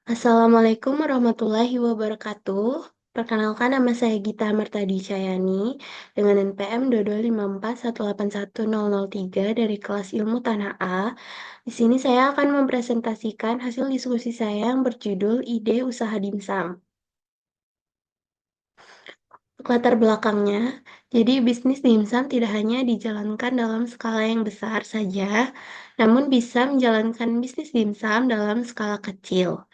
Assalamualaikum warahmatullahi wabarakatuh. Perkenalkan nama saya Gita Martadi Cayani dengan NPM 2254181003 dari kelas Ilmu Tanah A. Di sini saya akan mempresentasikan hasil diskusi saya yang berjudul Ide Usaha Dimsum. Latar belakangnya, jadi bisnis dimsum tidak hanya dijalankan dalam skala yang besar saja, namun bisa menjalankan bisnis dimsum dalam skala kecil.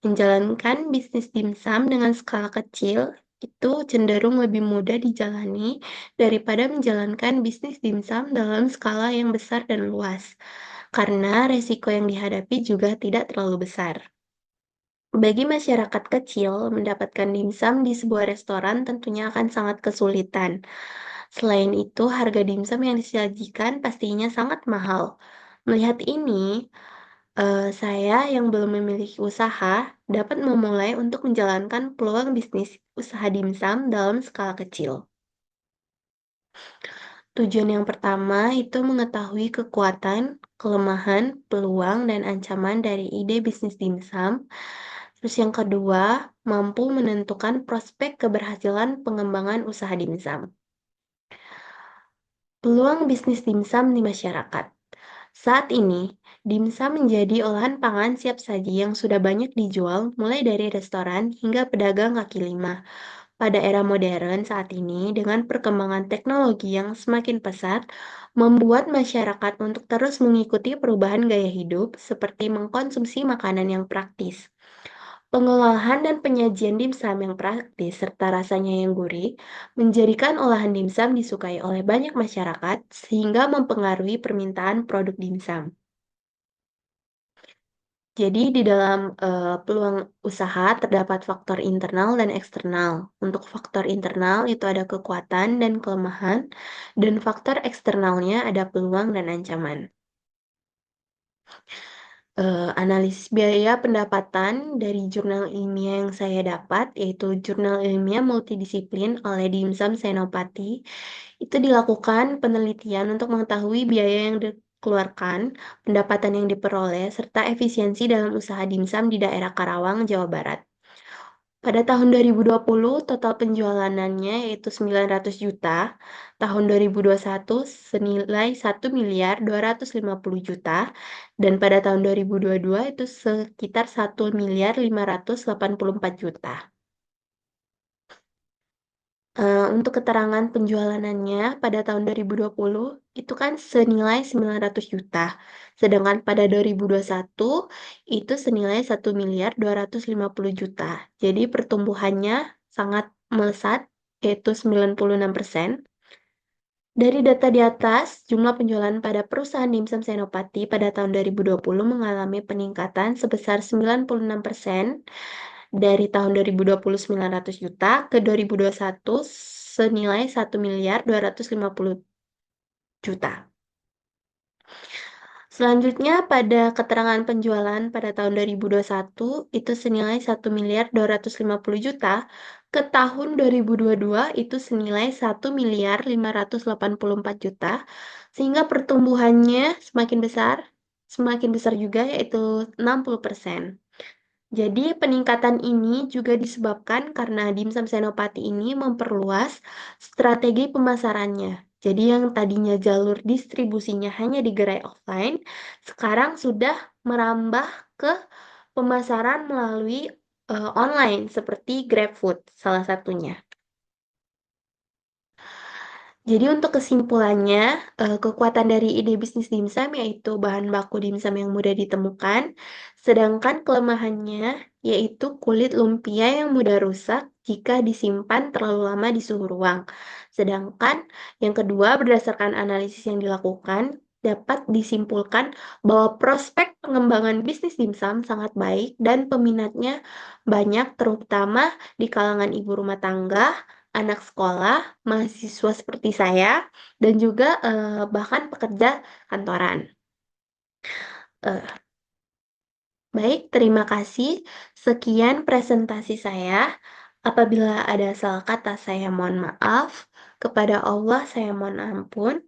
Menjalankan bisnis dimsum dengan skala kecil itu cenderung lebih mudah dijalani daripada menjalankan bisnis dimsum dalam skala yang besar dan luas, karena resiko yang dihadapi juga tidak terlalu besar. Bagi masyarakat kecil, mendapatkan dimsum di sebuah restoran tentunya akan sangat kesulitan. Selain itu, harga dimsum yang disajikan pastinya sangat mahal. Melihat ini, saya yang belum memiliki usaha dapat memulai untuk menjalankan peluang bisnis usaha dimsum dalam skala kecil. Tujuan yang pertama itu mengetahui kekuatan, kelemahan, peluang, dan ancaman dari ide bisnis dimsum. Terus yang kedua, mampu menentukan prospek keberhasilan pengembangan usaha dimsum. Peluang bisnis dimsum di masyarakat. Saat ini, dimsum menjadi olahan pangan siap saji yang sudah banyak dijual mulai dari restoran hingga pedagang kaki lima. Pada era modern saat ini, dengan perkembangan teknologi yang semakin pesat, membuat masyarakat untuk terus mengikuti perubahan gaya hidup seperti mengkonsumsi makanan yang praktis. Pengolahan dan penyajian dimsum yang praktis serta rasanya yang gurih menjadikan olahan dimsum disukai oleh banyak masyarakat sehingga mempengaruhi permintaan produk dimsum. Jadi di dalam peluang usaha terdapat faktor internal dan eksternal. Untuk faktor internal itu ada kekuatan dan kelemahan, dan faktor eksternalnya ada peluang dan ancaman. Analisis biaya pendapatan dari jurnal ilmiah yang saya dapat, yaitu jurnal ilmiah multidisiplin oleh Dimsum Senopati, itu dilakukan penelitian untuk mengetahui biaya yang dikeluarkan, pendapatan yang diperoleh, serta efisiensi dalam usaha dimsum di daerah Karawang, Jawa Barat. Pada tahun 2020, total penjualannya yaitu 900 juta. Tahun 2021 senilai 1 miliar 250 juta. Dan pada tahun 2022 itu sekitar 1 miliar 584 juta. Untuk keterangan penjualannya pada tahun 2020 itu kan senilai 900 juta. Sedangkan pada 2021 itu senilai 1 miliar 250 juta. Jadi pertumbuhannya sangat melesat yaitu 96%. Dari data di atas, jumlah penjualan pada perusahaan Dimsum Senopati pada tahun 2020 mengalami peningkatan sebesar 96% dari tahun 2020 900 juta ke 2021 senilai 1 miliar 250 juta. Selanjutnya pada keterangan penjualan pada tahun 2021 itu senilai 1 miliar 250 juta, ke tahun 2022 itu senilai 1 miliar 584 juta, sehingga pertumbuhannya semakin besar juga yaitu 60%. Jadi peningkatan ini juga disebabkan karena Dimsum Senopati ini memperluas strategi pemasarannya. Jadi yang tadinya jalur distribusinya hanya di gerai offline, sekarang sudah merambah ke pemasaran melalui online seperti GrabFood salah satunya. Jadi untuk kesimpulannya, kekuatan dari ide bisnis dimsum yaitu bahan baku dimsum yang mudah ditemukan, sedangkan kelemahannya yaitu kulit lumpia yang mudah rusak jika disimpan terlalu lama di suhu ruang. Sedangkan yang kedua, berdasarkan analisis yang dilakukan, dapat disimpulkan bahwa prospek pengembangan bisnis dimsum sangat baik dan peminatnya banyak terutama di kalangan ibu rumah tangga, anak sekolah, mahasiswa seperti saya, dan juga bahkan pekerja kantoran. Eh, Baik, terima kasih. Sekian presentasi saya. Apabila ada salah kata, saya mohon maaf. Kepada Allah, saya mohon ampun.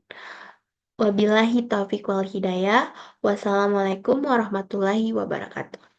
Wabillahi taufiq wal hidayah. Wassalamualaikum warahmatullahi wabarakatuh.